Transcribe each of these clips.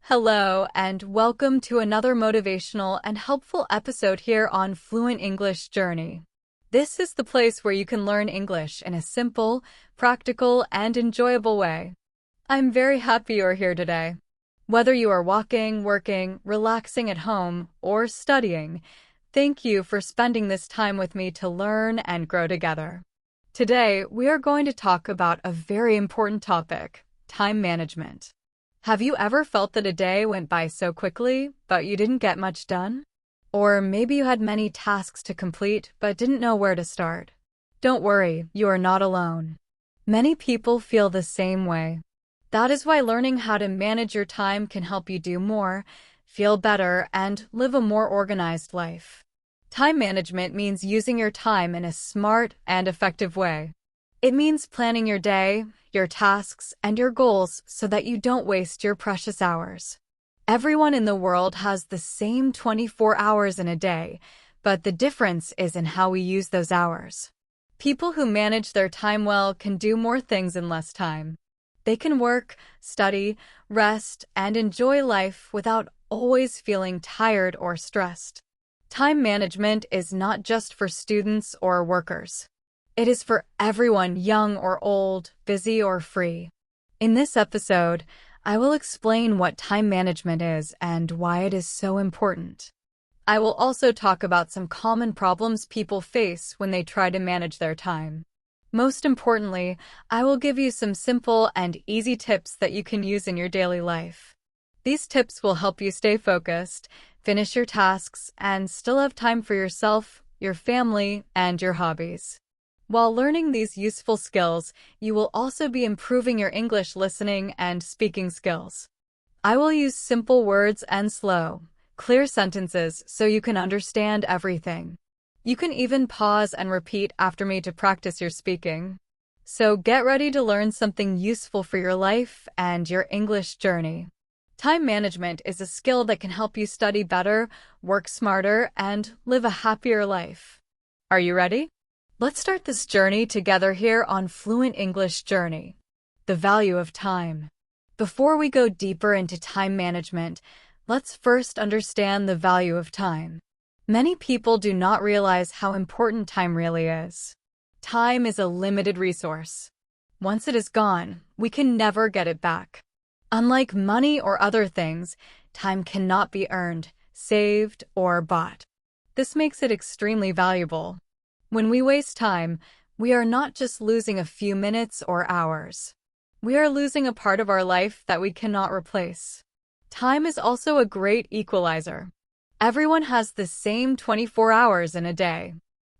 Hello, and welcome to another motivational and helpful episode here on Fluent English Journey. This is the place where you can learn English in a simple, practical, and enjoyable way. I'm very happy you're here today. Whether you are walking, working, relaxing at home, or studying, thank you for spending this time with me to learn and grow together. Today, we are going to talk about a very important topic: time management. Have you ever felt that a day went by so quickly, but you didn't get much done? Or maybe you had many tasks to complete, but didn't know where to start. Don't worry, you are not alone. Many people feel the same way. That is why learning how to manage your time can help you do more, feel better, and live a more organized life. Time management means using your time in a smart and effective way. It means planning your day, your tasks, and your goals so that you don't waste your precious hours. Everyone in the world has the same 24 hours in a day, but the difference is in how we use those hours. People who manage their time well can do more things in less time. They can work, study, rest, and enjoy life without always feeling tired or stressed. Time management is not just for students or workers. It is for everyone, young or old, busy or free. In this episode, I will explain what time management is and why it is so important. I will also talk about some common problems people face when they try to manage their time. Most importantly, I will give you some simple and easy tips that you can use in your daily life. These tips will help you stay focused, finish your tasks, and still have time for yourself, your family, and your hobbies. While learning these useful skills, you will also be improving your English listening and speaking skills. I will use simple words and slow, clear sentences so you can understand everything. You can even pause and repeat after me to practice your speaking. So get ready to learn something useful for your life and your English journey. Time management is a skill that can help you study better, work smarter, and live a happier life. Are you ready? Let's start this journey together here on Fluent English Journey. The value of time. Before we go deeper into time management, let's first understand the value of time. Many people do not realize how important time really is. Time is a limited resource. Once it is gone, we can never get it back. Unlike money or other things, time cannot be earned, saved, or bought. This makes it extremely valuable. When we waste time, we are not just losing a few minutes or hours. We are losing a part of our life that we cannot replace. Time is also a great equalizer. Everyone has the same 24 hours in a day.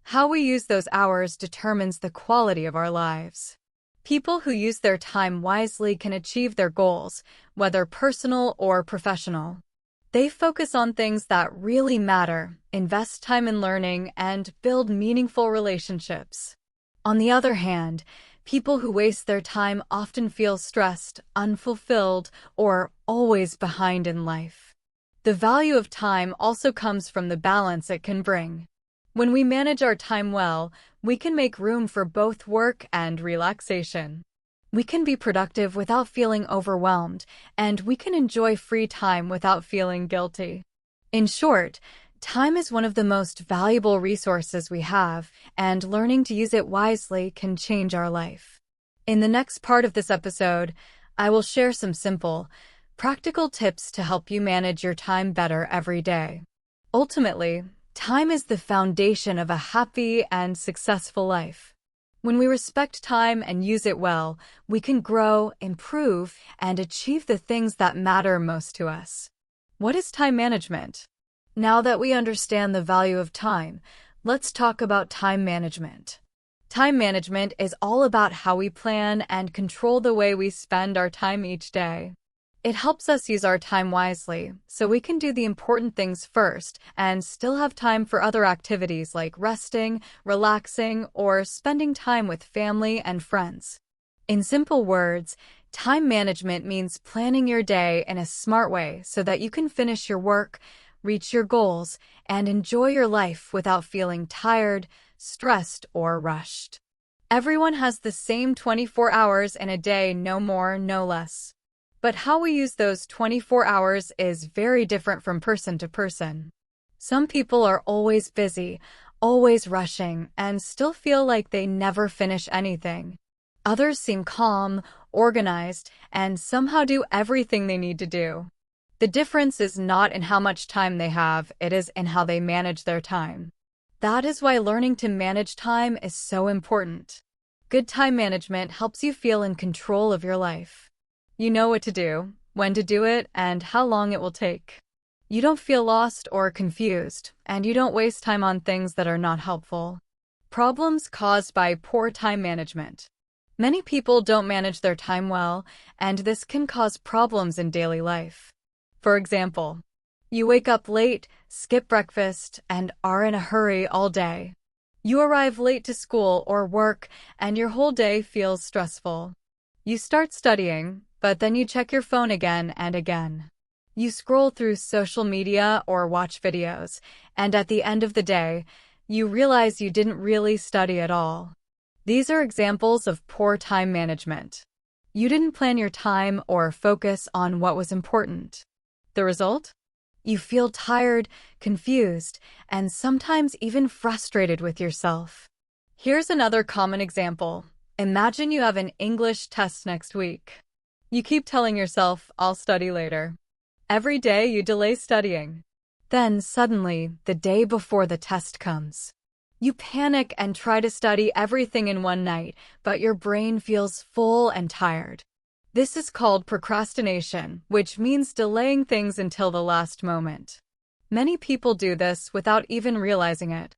How we use those hours determines the quality of our lives. People who use their time wisely can achieve their goals, whether personal or professional. They focus on things that really matter, invest time in learning, and build meaningful relationships. On the other hand, people who waste their time often feel stressed, unfulfilled, or always behind in life. The value of time also comes from the balance it can bring. When we manage our time well, we can make room for both work and relaxation. We can be productive without feeling overwhelmed, and we can enjoy free time without feeling guilty. In short, time is one of the most valuable resources we have, and learning to use it wisely can change our life. In the next part of this episode, I will share some simple, practical tips to help you manage your time better every day. Ultimately, time is the foundation of a happy and successful life. When we respect time and use it well, we can grow, improve, and achieve the things that matter most to us. What is time management? Now that we understand the value of time, let's talk about time management. Time management is all about how we plan and control the way we spend our time each day. It helps us use our time wisely, so we can do the important things first and still have time for other activities like resting, relaxing, or spending time with family and friends. In simple words, time management means planning your day in a smart way so that you can finish your work, reach your goals, and enjoy your life without feeling tired, stressed, or rushed. Everyone has the same 24 hours in a day, no more, no less. But how we use those 24 hours is very different from person to person. Some people are always busy, always rushing, and still feel like they never finish anything. Others seem calm, organized, and somehow do everything they need to do. The difference is not in how much time they have, it is in how they manage their time. That is why learning to manage time is so important. Good time management helps you feel in control of your life. You know what to do, when to do it, and how long it will take. You don't feel lost or confused, and you don't waste time on things that are not helpful. Problems caused by poor time management. Many people don't manage their time well, and this can cause problems in daily life. For example, you wake up late, skip breakfast, and are in a hurry all day. You arrive late to school or work, and your whole day feels stressful. You start studying, but then you check your phone again and again. You scroll through social media or watch videos, and at the end of the day, you realize you didn't really study at all. These are examples of poor time management. You didn't plan your time or focus on what was important. The result? You feel tired, confused, and sometimes even frustrated with yourself. Here's another common example. Imagine you have an English test next week. You keep telling yourself, "I'll study later." Every day you delay studying. Then suddenly, the day before the test comes. You panic and try to study everything in one night, but your brain feels full and tired. This is called procrastination, which means delaying things until the last moment. Many people do this without even realizing it.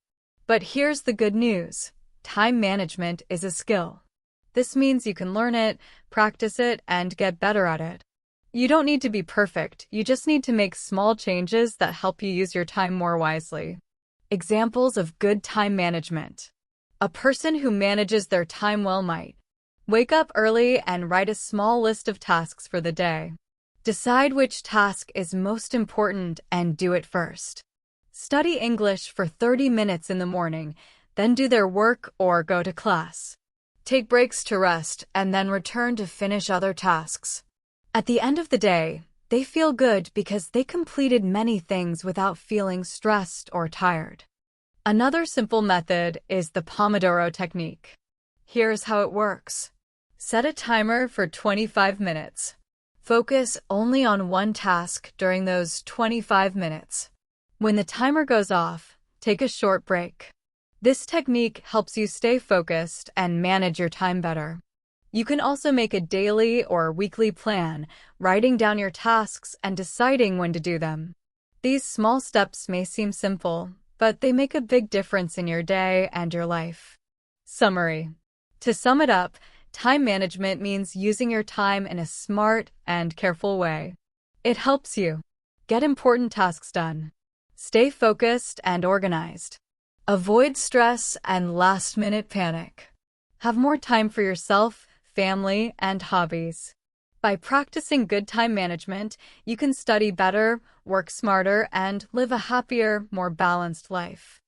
But here's the good news. Time management is a skill. This means you can learn it, practice it, and get better at it. You don't need to be perfect, you just need to make small changes that help you use your time more wisely. Examples of good time management. A person who manages their time well might wake up early and write a small list of tasks for the day. Decide which task is most important and do it first. Study English for 30 minutes in the morning, then do their work or go to class. Take breaks to rest and then return to finish other tasks. At the end of the day, they feel good because they completed many things without feeling stressed or tired. Another simple method is the Pomodoro technique. Here's how it works. Set a timer for 25 minutes. Focus only on one task during those 25 minutes. When the timer goes off, take a short break. This technique helps you stay focused and manage your time better. You can also make a daily or weekly plan, writing down your tasks and deciding when to do them. These small steps may seem simple, but they make a big difference in your day and your life. Summary. To sum it up, time management means using your time in a smart and careful way. It helps you get important tasks done, stay focused and organized, avoid stress and last-minute panic, have more time for yourself, family, and hobbies. By practicing good time management, you can study better, work smarter, and live a happier, more balanced life.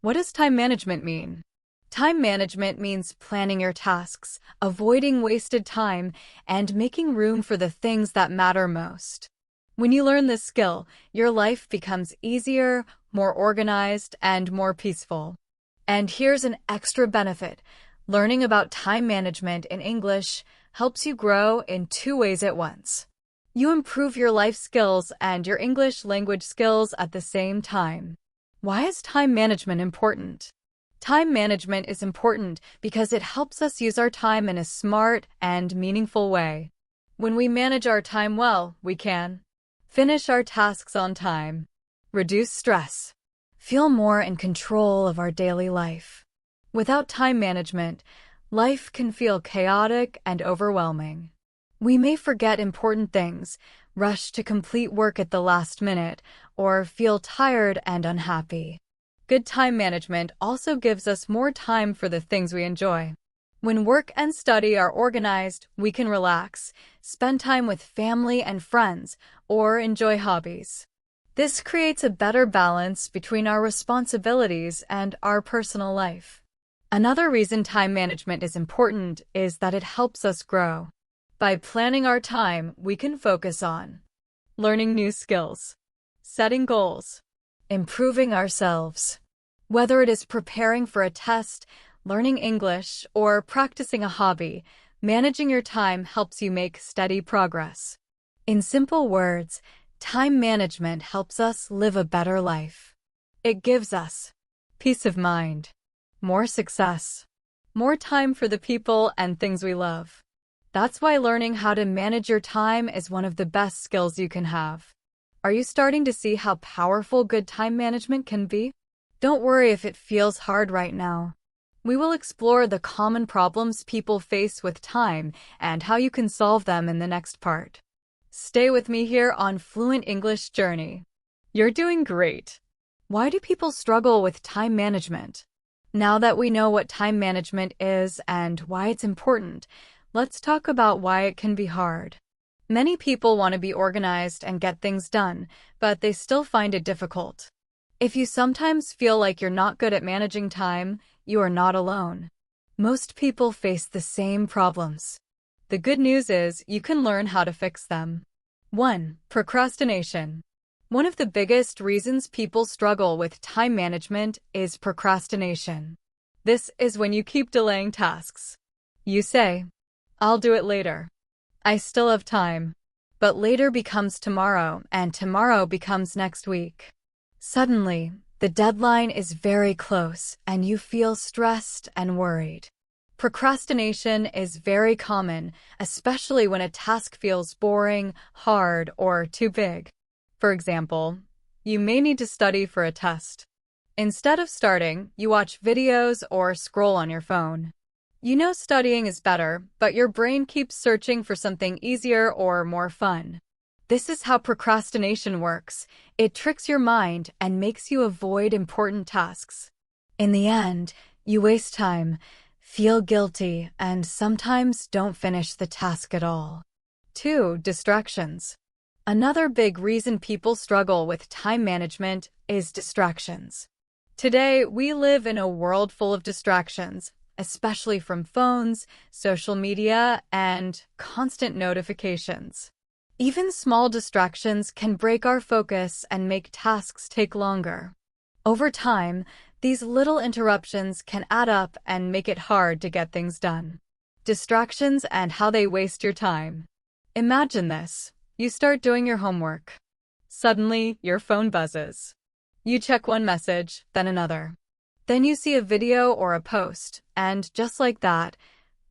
What does time management mean? Time management means planning your tasks, avoiding wasted time, and making room for the things that matter most. When you learn this skill, your life becomes easier, more organized, and more peaceful. And here's an extra benefit. Learning about time management in English helps you grow in two ways at once. You improve your life skills and your English language skills at the same time. Why is time management important? Time management is important because it helps us use our time in a smart and meaningful way. When we manage our time well, we can finish our tasks on time, reduce stress, feel more in control of our daily life. Without time management, life can feel chaotic and overwhelming. We may forget important things, rush to complete work at the last minute, or feel tired and unhappy. Good time management also gives us more time for the things we enjoy. When work and study are organized, we can relax, spend time with family and friends, or enjoy hobbies. This creates a better balance between our responsibilities and our personal life. Another reason time management is important is that it helps us grow. By planning our time, we can focus on learning new skills, setting goals, improving ourselves. Whether it is preparing for a test, learning English, or practicing a hobby, managing your time helps you make steady progress. In simple words, time management helps us live a better life. It gives us peace of mind, more success, more time for the people and things we love. That's why learning how to manage your time is one of the best skills you can have. Are you starting to see how powerful good time management can be? Don't worry if it feels hard right now. We will explore the common problems people face with time and how you can solve them in the next part. Stay with me here on Fluent English Journey. You're doing great. Why do people struggle with time management? Now that we know what time management is and why it's important, let's talk about why it can be hard. Many people want to be organized and get things done, but they still find it difficult. If you sometimes feel like you're not good at managing time, you are not alone. Most people face the same problems. The good news is you can learn how to fix them. 1. Procrastination. One of the biggest reasons people struggle with time management is procrastination. This is when you keep delaying tasks. You say, "I'll do it later. I still have time." But later becomes tomorrow, and tomorrow becomes next week. Suddenly, the deadline is very close, and you feel stressed and worried. Procrastination is very common, especially when a task feels boring, hard, or too big. For example, you may need to study for a test. Instead of starting, you watch videos or scroll on your phone. You know studying is better, but your brain keeps searching for something easier or more fun. This is how procrastination works. It tricks your mind and makes you avoid important tasks. In the end, you waste time, feel guilty, and sometimes don't finish the task at all. 2. Distractions. Another big reason people struggle with time management is distractions. Today, we live in a world full of distractions, especially from phones, social media, and constant notifications. Even small distractions can break our focus and make tasks take longer. Over time, these little interruptions can add up and make it hard to get things done. Distractions and how they waste your time. Imagine this. You start doing your homework. Suddenly, your phone buzzes. You check one message, then another. Then you see a video or a post, and just like that,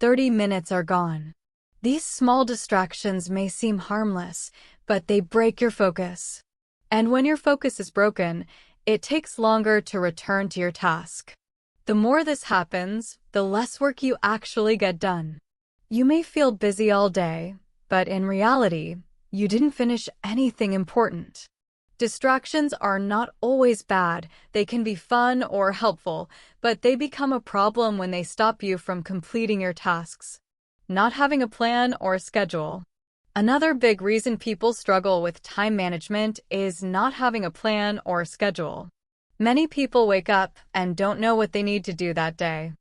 30 minutes are gone. These small distractions may seem harmless, but they break your focus. And when your focus is broken, it takes longer to return to your task. The more this happens, the less work you actually get done. You may feel busy all day, but in reality, you didn't finish anything important. Distractions are not always bad. They can be fun or helpful, but they become a problem when they stop you from completing your tasks. Not having a plan or schedule. Another big reason people struggle with time management is not having a plan or schedule. Many people wake up and don't know what they need to do that day.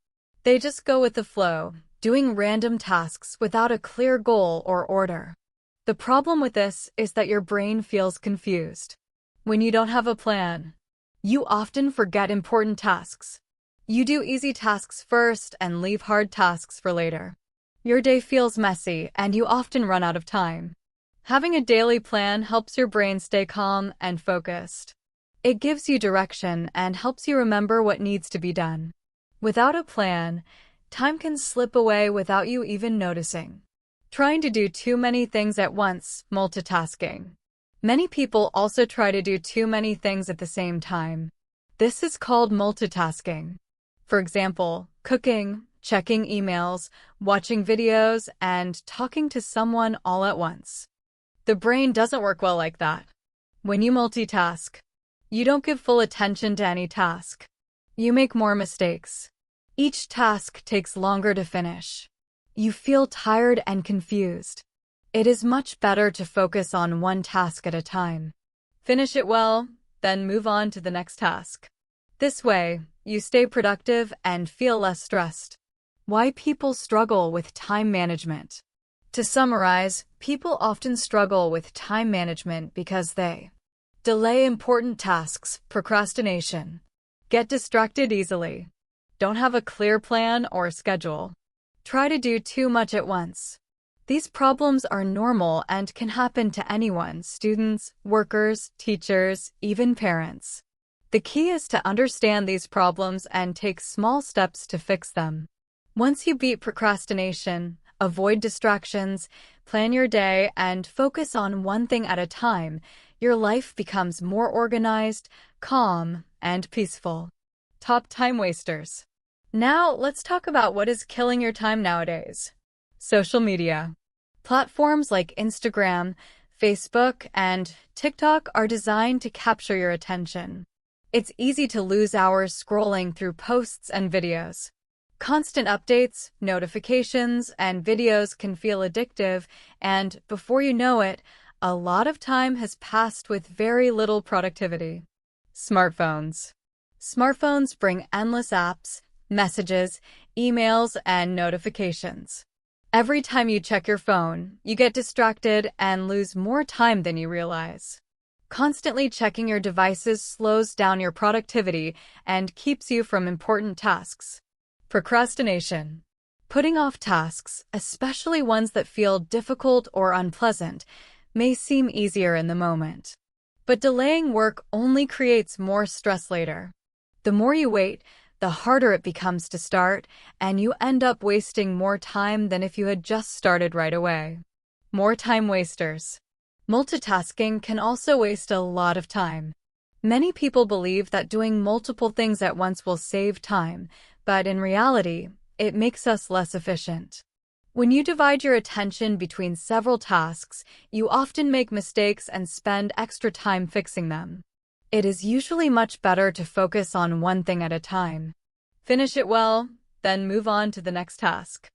They just go with the flow, doing random tasks without a clear goal or order. The problem with this is that your brain feels confused. When you don't have a plan, you often forget important tasks. You do easy tasks first and leave hard tasks for later. Your day feels messy and you often run out of time. Having a daily plan helps your brain stay calm and focused. It gives you direction and helps you remember what needs to be done. Without a plan, time can slip away without you even noticing. Trying to do too many things at once, multitasking. Many people also try to do too many things at the same time. This is called multitasking. For example, cooking, checking emails, watching videos, and talking to someone all at once. The brain doesn't work well like that. When you multitask, you don't give full attention to any task. You make more mistakes. Each task takes longer to finish. You feel tired and confused. It is much better to focus on one task at a time. Finish it well, then move on to the next task. This way, you stay productive and feel less stressed. Why people struggle with time management. To summarize, people often struggle with time management because they delay important tasks, procrastination, get distracted easily, don't have a clear plan or schedule, try to do too much at once. These problems are normal and can happen to anyone: students, workers, teachers, even parents. The key is to understand these problems and take small steps to fix them. Once you beat procrastination, avoid distractions, plan your day, and focus on one thing at a time, your life becomes more organized, calm, and peaceful. Top time wasters. Now, let's talk about what is killing your time nowadays. Social media. Platforms like Instagram, Facebook, and TikTok are designed to capture your attention. It's easy to lose hours scrolling through posts and videos. Constant updates, notifications, and videos can feel addictive, and before you know it, a lot of time has passed with very little productivity. Smartphones. Smartphones bring endless apps, messages, emails, and notifications. Every time you check your phone, you get distracted and lose more time than you realize. Constantly checking your devices slows down your productivity and keeps you from important tasks. Procrastination. Putting off tasks, especially ones that feel difficult or unpleasant, may seem easier in the moment. But delaying work only creates more stress later. The more you wait, the harder it becomes to start, and you end up wasting more time than if you had just started right away. More time wasters. Multitasking can also waste a lot of time. Many people believe that doing multiple things at once will save time, but in reality, it makes us less efficient. When you divide your attention between several tasks, you often make mistakes and spend extra time fixing them. It is usually much better to focus on one thing at a time. Finish it well, then move on to the next task.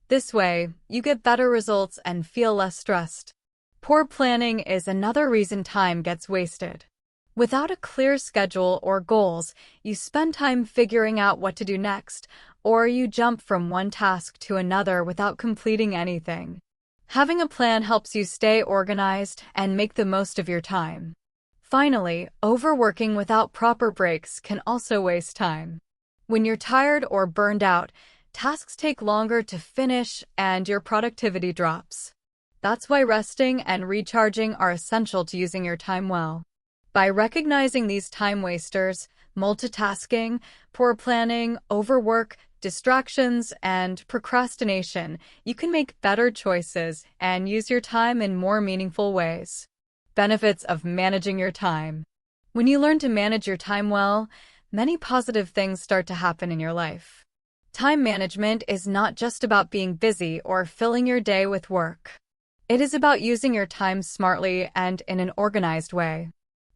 This way, you get better results and feel less stressed. Poor planning is another reason time gets wasted. Without a clear schedule or goals, you spend time figuring out what to do next, or you jump from one task to another without completing anything. Having a plan helps you stay organized and make the most of your time. Finally, overworking without proper breaks can also waste time. When you're tired or burned out, tasks take longer to finish and your productivity drops. That's why resting and recharging are essential to using your time well. By recognizing these time wasters, multitasking, poor planning, overwork, distractions, and procrastination, you can make better choices and use your time in more meaningful ways. Benefits of managing your time. When you learn to manage your time well, many positive things start to happen in your life. Time management is not just about being busy or filling your day with work. It is about using your time smartly and in an organized way.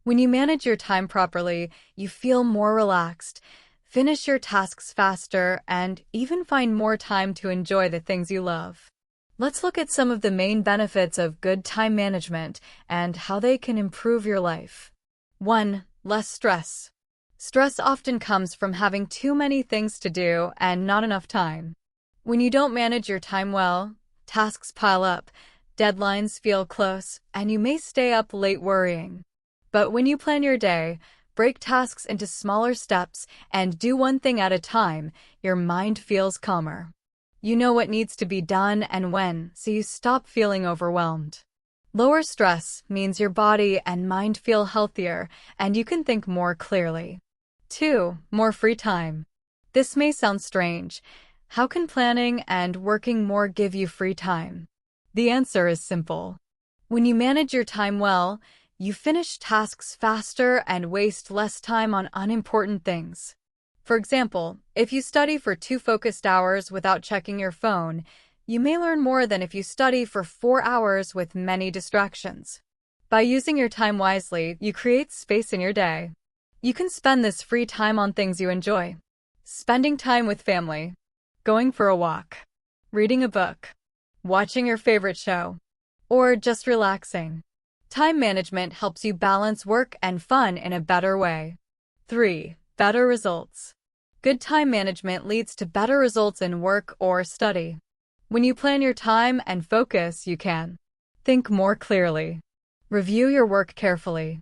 When you manage your time properly, you feel more relaxed, finish your tasks faster, and even find more time to enjoy the things you love. Let's look at some of the main benefits of good time management and how they can improve your life. 1. Less stress. Stress often comes from having too many things to do and not enough time. When you don't manage your time well, tasks pile up, deadlines feel close, and you may stay up late worrying. But when you plan your day, break tasks into smaller steps, and do one thing at a time, your mind feels calmer. You know what needs to be done and when, so you stop feeling overwhelmed. Lower stress means your body and mind feel healthier, and you can think more clearly. 2. More free time. This may sound strange. How can planning and working more give you free time? The answer is simple. When you manage your time well, you finish tasks faster and waste less time on unimportant things. For example, if you study for 2 focused hours without checking your phone, you may learn more than if you study for 4 hours with many distractions. By using your time wisely, you create space in your day. You can spend this free time on things you enjoy. Spending time with family, going for a walk, reading a book, watching your favorite show, or just relaxing. Time management helps you balance work and fun in a better way. 3. Better results. Good time management leads to better results in work or study. When you plan your time and focus, you can think more clearly, review your work carefully,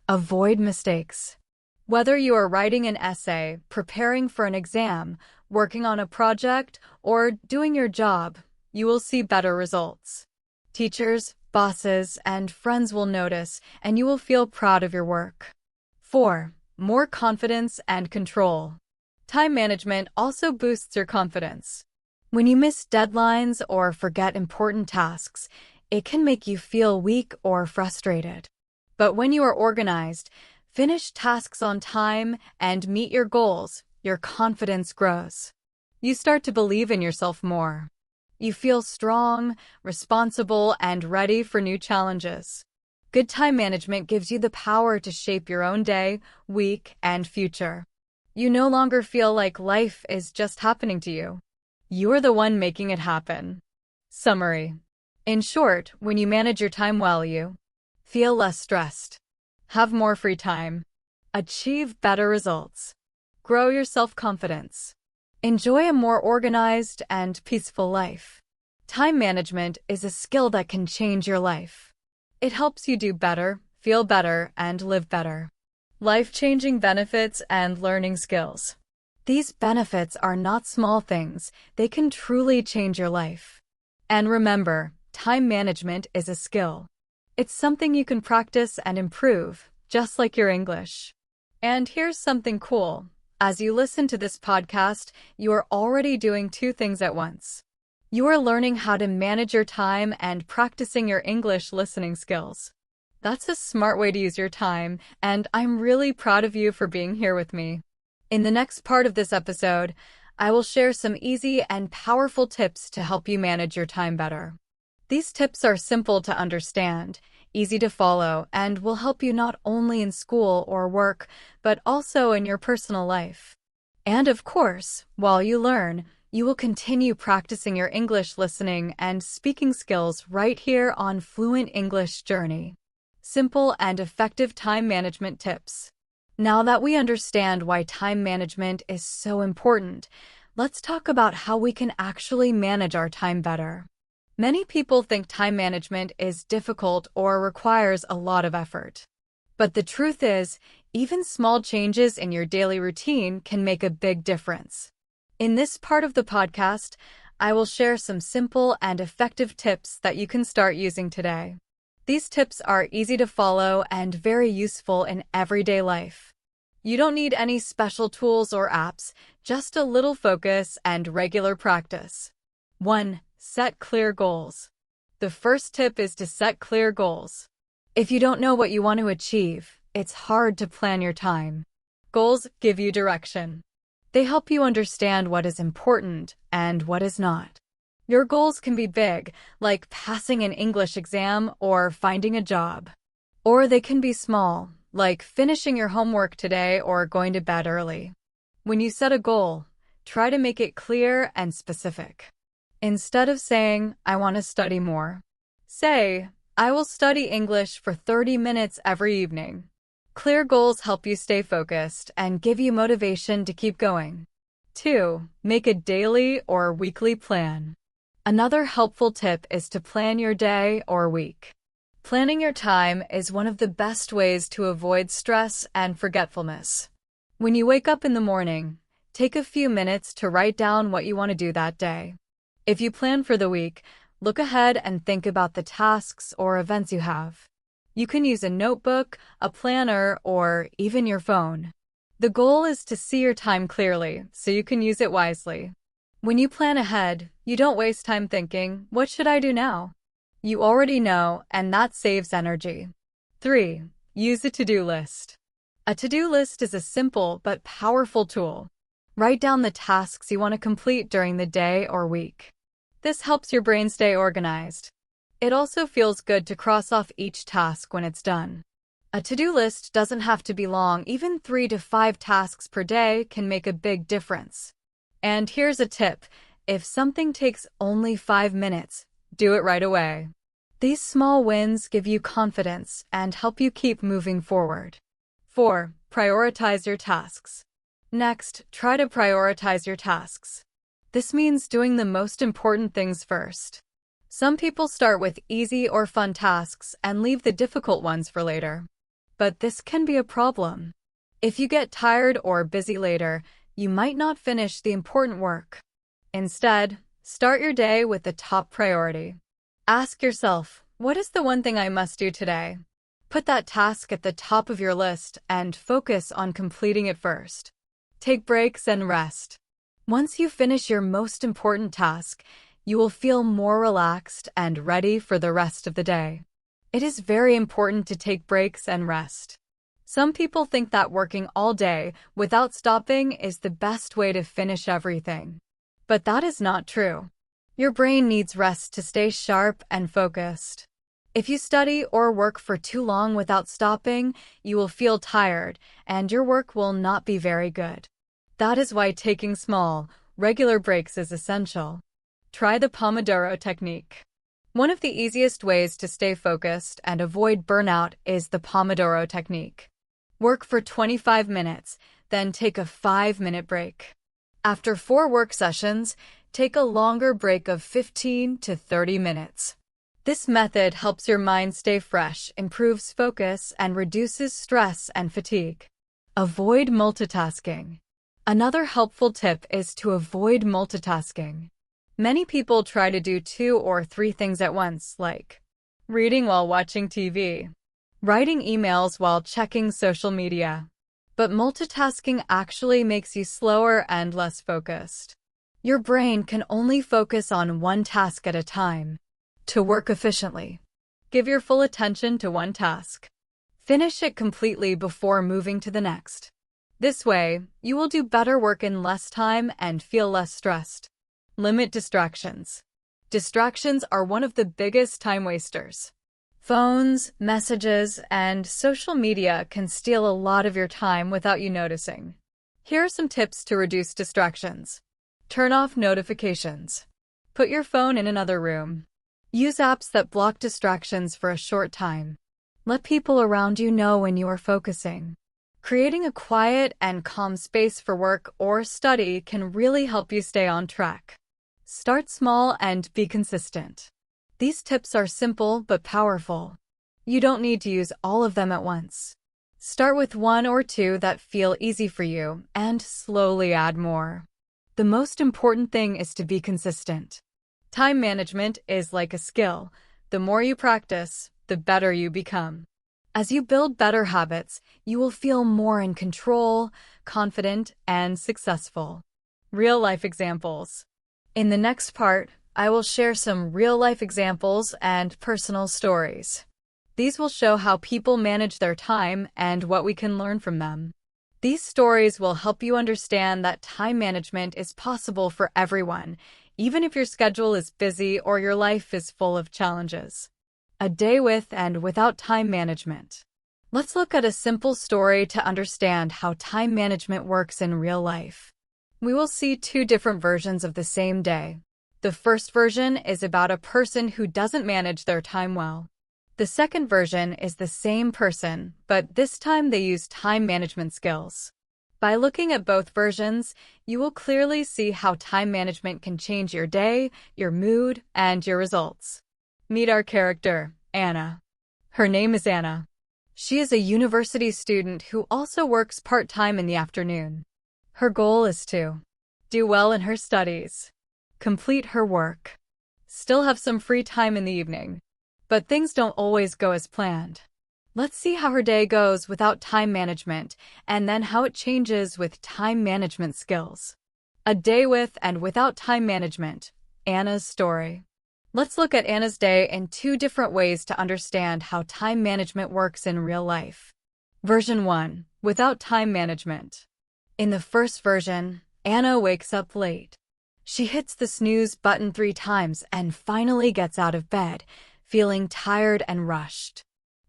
avoid mistakes. Whether you are writing an essay, preparing for an exam, working on a project, or doing your job, you will see better results. Teachers, bosses, and friends will notice, and you will feel proud of your work. 4. More confidence and control. Time management also boosts your confidence. When you miss deadlines or forget important tasks, it can make you feel weak or frustrated. But when you are organized, finish tasks on time, and meet your goals, your confidence grows. You start to believe in yourself more. You feel strong, responsible, and ready for new challenges. Good time management gives you the power to shape your own day, week, and future. You no longer feel like life is just happening to you. You're the one making it happen. Summary. In short, when you manage your time well, you feel less stressed, have more free time, achieve better results, grow your self-confidence, enjoy a more organized and peaceful life. Time management is a skill that can change your life. It helps you do better, feel better, and live better. Life-changing benefits and learning skills. These benefits are not small things. They can truly change your life. And remember, time management is a skill. It's something you can practice and improve, just like your English. And here's something cool. As you listen to this podcast, you are already doing two things at once. You are learning how to manage your time and practicing your English listening skills. That's a smart way to use your time, and I'm really proud of you for being here with me. In the next part of this episode, I will share some easy and powerful tips to help you manage your time better. These tips are simple to understand, easy to follow, and will help you not only in school or work, but also in your personal life. And of course, while you learn, you will continue practicing your English listening and speaking skills right here on Fluent English Journey. Simple and effective time management tips. Now that we understand why time management is so important, let's talk about how we can actually manage our time better. Many people think time management is difficult or requires a lot of effort. But the truth is, even small changes in your daily routine can make a big difference. In this part of the podcast, I will share some simple and effective tips that you can start using today. These tips are easy to follow and very useful in everyday life. You don't need any special tools or apps, just a little focus and regular practice. 1. Set clear goals. The first tip is to set clear goals. If you don't know what you want to achieve, it's hard to plan your time. Goals give you direction. They help you understand what is important and what is not. Your goals can be big, like passing an English exam or finding a job. Or they can be small, like finishing your homework today or going to bed early. When you set a goal, try to make it clear and specific. Instead of saying, I want to study more, say, I will study English for 30 minutes every evening. Clear goals help you stay focused and give you motivation to keep going. 2. Make a daily or weekly plan. Another helpful tip is to plan your day or week. Planning your time is one of the best ways to avoid stress and forgetfulness. When you wake up in the morning, take a few minutes to write down what you want to do that day. If you plan for the week, look ahead and think about the tasks or events you have. You can use a notebook, a planner, or even your phone. The goal is to see your time clearly so you can use it wisely. When you plan ahead, you don't waste time thinking, what should I do now? You already know, and that saves energy. 3. Use a to-do list. A to-do list is a simple but powerful tool. Write down the tasks you want to complete during the day or week. This helps your brain stay organized. It also feels good to cross off each task when it's done. A to-do list doesn't have to be long. Even 3 to 5 tasks per day can make a big difference. And here's a tip. If something takes only 5 minutes, do it right away. These small wins give you confidence and help you keep moving forward. 4. Prioritize your tasks. Next, try to prioritize your tasks. This means doing the most important things first. Some people start with easy or fun tasks and leave the difficult ones for later. But this can be a problem. If you get tired or busy later, you might not finish the important work. Instead, start your day with the top priority. Ask yourself, what is the one thing I must do today? Put that task at the top of your list and focus on completing it first. Take breaks and rest. Once you finish your most important task, you will feel more relaxed and ready for the rest of the day. It is very important to take breaks and rest. Some people think that working all day without stopping is the best way to finish everything. But that is not true. Your brain needs rest to stay sharp and focused. If you study or work for too long without stopping, you will feel tired and your work will not be very good. That is why taking small, regular breaks is essential. Try the Pomodoro technique. One of the easiest ways to stay focused and avoid burnout is the Pomodoro technique. Work for 25 minutes, then take a 5-minute break. After 4 work sessions, take a longer break of 15 to 30 minutes. This method helps your mind stay fresh, improves focus, and reduces stress and fatigue. Avoid multitasking. Another helpful tip is to avoid multitasking. Many people try to do 2 or 3 things at once, like reading while watching TV, writing emails while checking social media. But multitasking actually makes you slower and less focused. Your brain can only focus on one task at a time. To work efficiently, give your full attention to one task. Finish it completely before moving to the next. This way, you will do better work in less time and feel less stressed. Limit distractions. Distractions are one of the biggest time wasters. Phones, messages, and social media can steal a lot of your time without you noticing. Here are some tips to reduce distractions. Turn off notifications. Put your phone in another room. Use apps that block distractions for a short time. Let people around you know when you are focusing. Creating a quiet and calm space for work or study can really help you stay on track. Start small and be consistent. These tips are simple but powerful. You don't need to use all of them at once. Start with 1 or 2 that feel easy for you and slowly add more. The most important thing is to be consistent. Time management is like a skill. The more you practice, the better you become. As you build better habits, you will feel more in control, confident, and successful. Real-life examples. In the next part, I will share some real-life examples and personal stories. These will show how people manage their time and what we can learn from them. These stories will help you understand that time management is possible for everyone, even if your schedule is busy or your life is full of challenges. A day with and without time management. Let's look at a simple story to understand how time management works in real life. We will see 2 different versions of the same day. The first version is about a person who doesn't manage their time well. The second version is the same person, but this time they use time management skills. By looking at both versions, you will clearly see how time management can change your day, your mood, and your results. Meet our character, Anna. Her name is Anna. She is a university student who also works part-time in the afternoon. Her goal is to do well in her studies, complete her work, still have some free time in the evening. But things don't always go as planned. Let's see how her day goes without time management, and then how it changes with time management skills. A day with and without time management. Anna's story. Let's look at Anna's day in 2 different ways to understand how time management works in real life. Version 1. Without time management. In the first version, Anna wakes up late. She hits the snooze button 3 times and finally gets out of bed, feeling tired and rushed.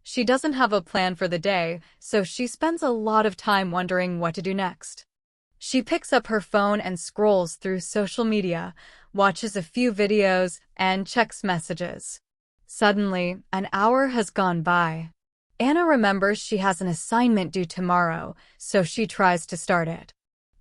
She doesn't have a plan for the day, so she spends a lot of time wondering what to do next. She picks up her phone and scrolls through social media, watches a few videos, and checks messages. Suddenly, an hour has gone by. Anna remembers she has an assignment due tomorrow, so she tries to start it.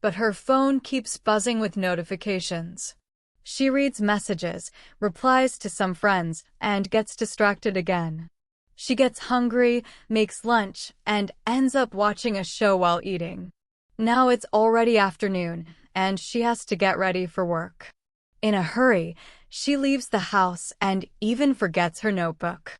but her phone keeps buzzing with notifications. She reads messages, replies to some friends, and gets distracted again. She gets hungry, makes lunch, and ends up watching a show while eating. Now it's already afternoon, and she has to get ready for work. In a hurry, she leaves the house and even forgets her notebook.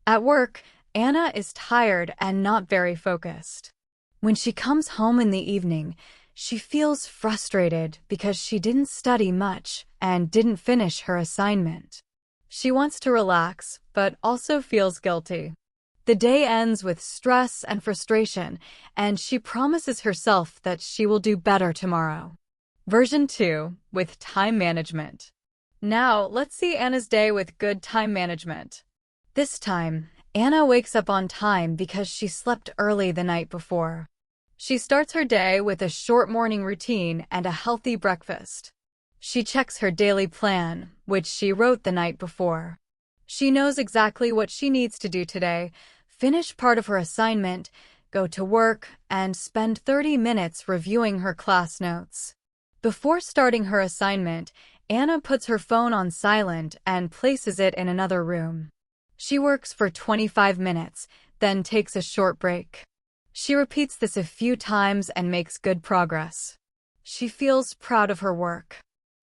At work, Anna is tired and not very focused. When she comes home in the evening, she feels frustrated because she didn't study much and didn't finish her assignment. She wants to relax, but also feels guilty. The day ends with stress and frustration, and she promises herself that she will do better tomorrow. Version 2, with time management. Now, let's see Anna's day with good time management. This time, Anna wakes up on time because she slept early the night before. She starts her day with a short morning routine and a healthy breakfast. She checks her daily plan, which she wrote the night before. She knows exactly what she needs to do today, finish part of her assignment, go to work, and spend 30 minutes reviewing her class notes. Before starting her assignment, Anna puts her phone on silent and places it in another room. She works for 25 minutes, then takes a short break. She repeats this a few times and makes good progress. She feels proud of her work.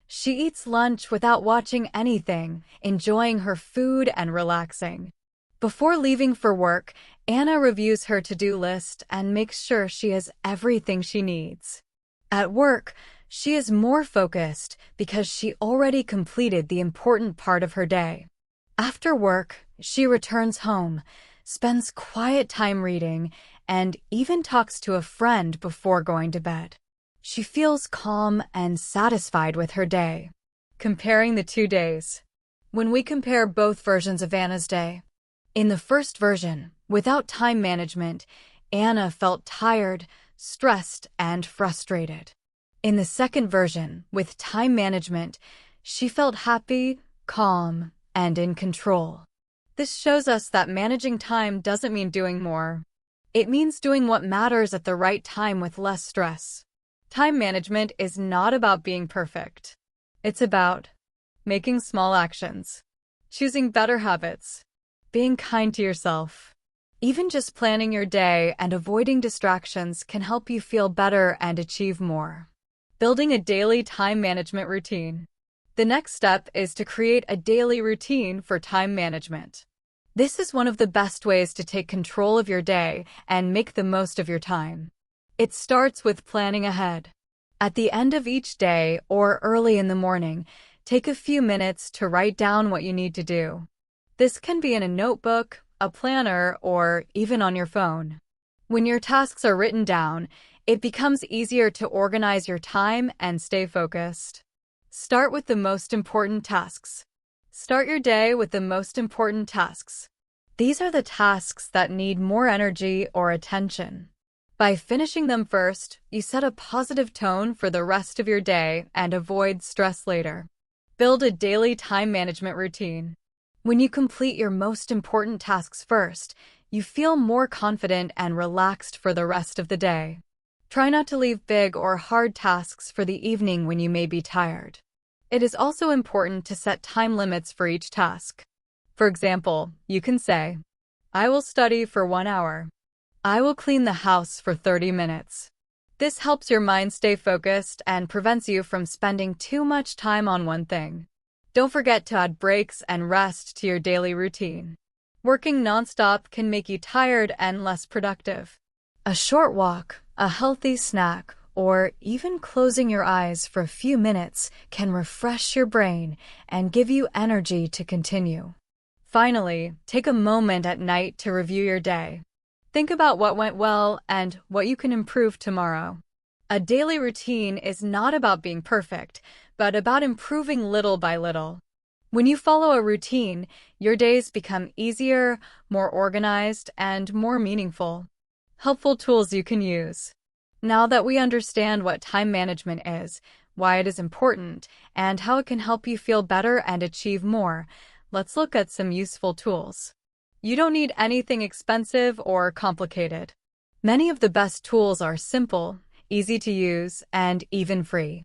She eats lunch without watching anything, enjoying her food and relaxing. Before leaving for work, Anna reviews her to-do list and makes sure she has everything she needs. At work, she is more focused because she already completed the important part of her day. After work, she returns home, spends quiet time reading, and even talks to a friend before going to bed. She feels calm and satisfied with her day. Comparing the 2 days. When we compare both versions of Anna's day, in the first version, without time management, Anna felt tired, stressed, and frustrated. In the second version, with time management, she felt happy, calm, and in control. This shows us that managing time doesn't mean doing more. It means doing what matters at the right time with less stress. Time management is not about being perfect. It's about making small actions, choosing better habits, being kind to yourself. Even just planning your day and avoiding distractions can help you feel better and achieve more. Building a daily time management routine. The next step is to create a daily routine for time management. This is one of the best ways to take control of your day and make the most of your time. It starts with planning ahead. At the end of each day or early in the morning, take a few minutes to write down what you need to do. This can be in a notebook, a planner, or even on your phone. When your tasks are written down, it becomes easier to organize your time and stay focused. Start with the most important tasks. Start your day with the most important tasks. These are the tasks that need more energy or attention. By finishing them first, you set a positive tone for the rest of your day and avoid stress later. Build a daily time management routine. When you complete your most important tasks first, you feel more confident and relaxed for the rest of the day. Try not to leave big or hard tasks for the evening when you may be tired. It is also important to set time limits for each task. For example, you can say, I will study for 1 hour. I will clean the house for 30 minutes. This helps your mind stay focused and prevents you from spending too much time on one thing. Don't forget to add breaks and rest to your daily routine. Working nonstop can make you tired and less productive. A short walk, a healthy snack, or even closing your eyes for a few minutes can refresh your brain and give you energy to continue. Finally, take a moment at night to review your day. Think about what went well and what you can improve tomorrow. A daily routine is not about being perfect, but about improving little by little. When you follow a routine, your days become easier, more organized, and more meaningful. Helpful tools you can use. Now that we understand what time management is, why it is important, and how it can help you feel better and achieve more, let's look at some useful tools. You don't need anything expensive or complicated. Many of the best tools are simple, easy to use, and even free.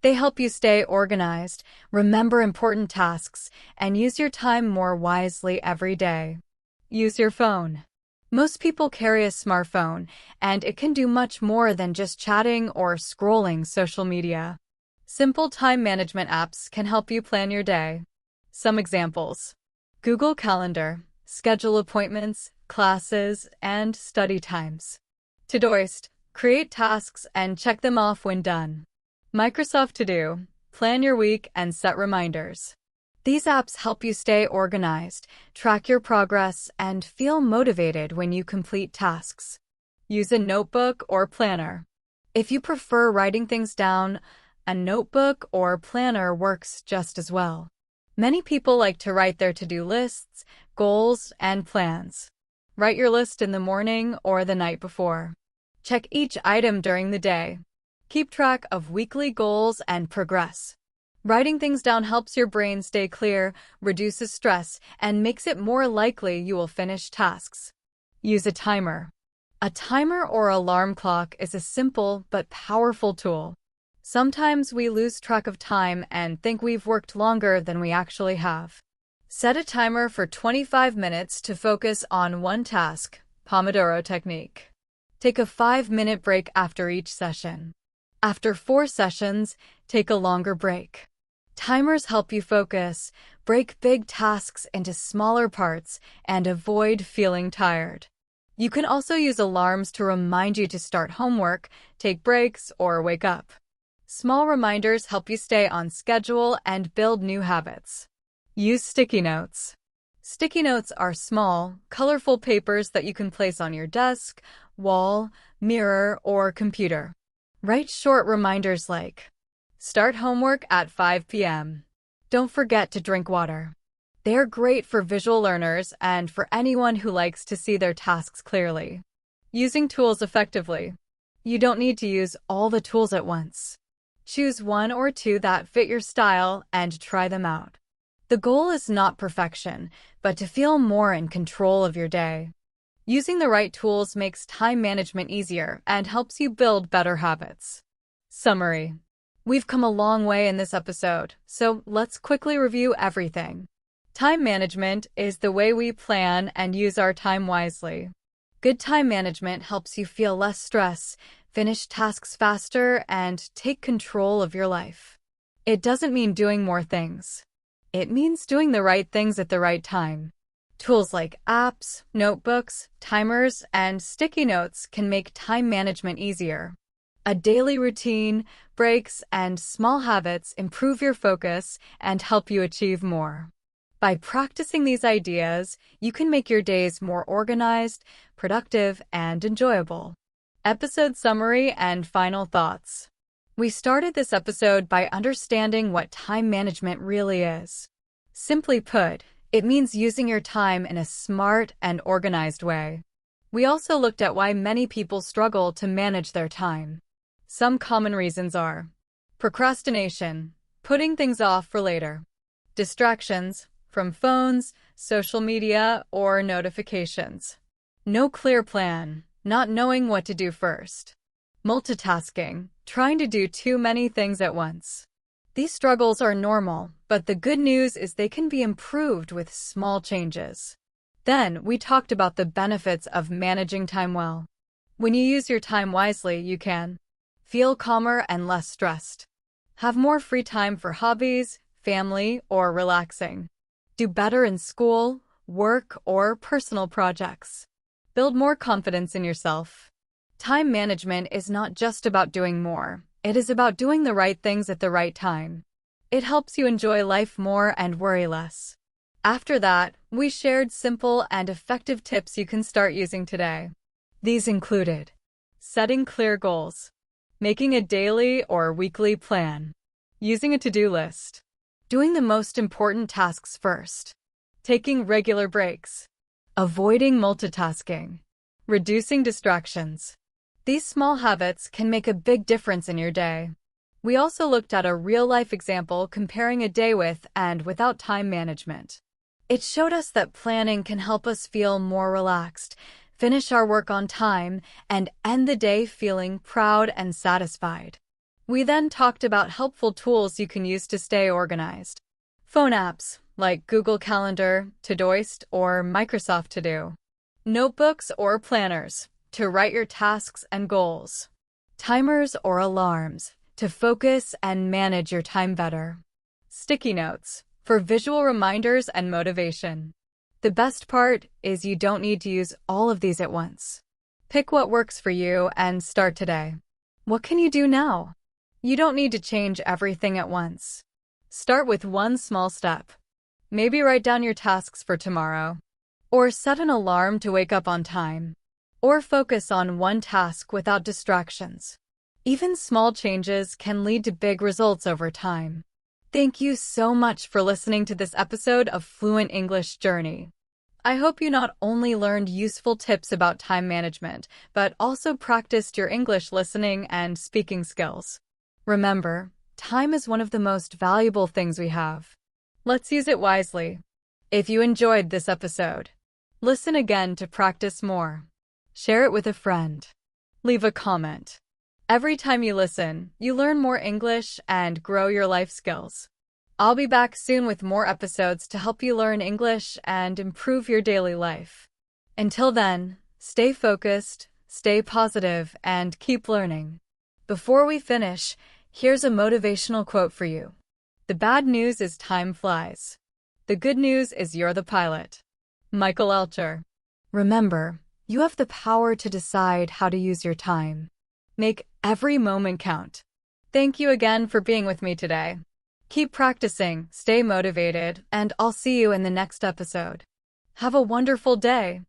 They help you stay organized, remember important tasks, and use your time more wisely every day. Use your phone. Most people carry a smartphone, and it can do much more than just chatting or scrolling social media. Simple time management apps can help you plan your day. Some examples: Google Calendar, schedule appointments, classes, and study times. Todoist, create tasks and check them off when done. Microsoft To Do, plan your week and set reminders. These apps help you stay organized, track your progress, and feel motivated when you complete tasks. Use a notebook or planner. If you prefer writing things down, a notebook or planner works just as well. Many people like to write their to-do lists, goals, and plans. Write your list in the morning or the night before. Check each item during the day. Keep track of weekly goals and progress. Writing things down helps your brain stay clear, reduces stress, and makes it more likely you will finish tasks. Use a timer. A timer or alarm clock is a simple but powerful tool. Sometimes we lose track of time and think we've worked longer than we actually have. Set a timer for 25 minutes to focus on one task, Pomodoro technique. Take a 5-minute break after each session. After 4 sessions, take a longer break. Timers help you focus, break big tasks into smaller parts, and avoid feeling tired. You can also use alarms to remind you to start homework, take breaks, or wake up. Small reminders help you stay on schedule and build new habits. Use sticky notes. Sticky notes are small, colorful papers that you can place on your desk, wall, mirror, or computer. Write short reminders like, "Start homework at 5 p.m. Don't forget to drink water." They're great for visual learners and for anyone who likes to see their tasks clearly. Using tools effectively. You don't need to use all the tools at once. Choose 1 or 2 that fit your style and try them out. The goal is not perfection, but to feel more in control of your day. Using the right tools makes time management easier and helps you build better habits. Summary. We've come a long way in this episode, so let's quickly review everything. Time management is the way we plan and use our time wisely. Good time management helps you feel less stress, finish tasks faster, and take control of your life. It doesn't mean doing more things. It means doing the right things at the right time. Tools like apps, notebooks, timers, and sticky notes can make time management easier. A daily routine, breaks, and small habits improve your focus and help you achieve more. By practicing these ideas, you can make your days more organized, productive, and enjoyable. Episode summary and final thoughts. We started this episode by understanding what time management really is. Simply put, it means using your time in a smart and organized way. We also looked at why many people struggle to manage their time. Some common reasons are procrastination, putting things off for later; distractions, from phones, social media, or notifications; no clear plan, not knowing what to do first; multitasking, trying to do too many things at once. These struggles are normal, but the good news is they can be improved with small changes. Then, we talked about the benefits of managing time well. When you use your time wisely, you can feel calmer and less stressed, have more free time for hobbies, family, or relaxing, do better in school, work, or personal projects, build more confidence in yourself. Time management is not just about doing more. It is about doing the right things at the right time. It helps you enjoy life more and worry less. After that, we shared simple and effective tips you can start using today. These included setting clear goals, making a daily or weekly plan, using a to-do list, doing the most important tasks first, taking regular breaks, avoiding multitasking, reducing distractions. These small habits can make a big difference in your day. We also looked at a real-life example comparing a day with and without time management. It showed us that planning can help us feel more relaxed, finish our work on time, and end the day feeling proud and satisfied. We then talked about helpful tools you can use to stay organized. Phone apps like Google Calendar, Todoist, or Microsoft To Do. Notebooks or planners to write your tasks and goals. Timers or alarms to focus and manage your time better. Sticky notes for visual reminders and motivation. The best part is you don't need to use all of these at once. Pick what works for you and start today. What can you do now? You don't need to change everything at once. Start with one small step. Maybe write down your tasks for tomorrow. Or set an alarm to wake up on time. Or focus on one task without distractions. Even small changes can lead to big results over time. Thank you so much for listening to this episode of Fluent English Journey. I hope you not only learned useful tips about time management, but also practiced your English listening and speaking skills. Remember, time is one of the most valuable things we have. Let's use it wisely. If you enjoyed this episode, listen again to practice more. Share it with a friend. Leave a comment. Every time you listen, you learn more English and grow your life skills. I'll be back soon with more episodes to help you learn English and improve your daily life. Until then, stay focused, stay positive, and keep learning. Before we finish, here's a motivational quote for you. The bad news is time flies. The good news is you're the pilot. Michael Alcher. Remember, you have the power to decide how to use your time. Make every moment count. Thank you again for being with me today. Keep practicing, stay motivated, and I'll see you in the next episode. Have a wonderful day.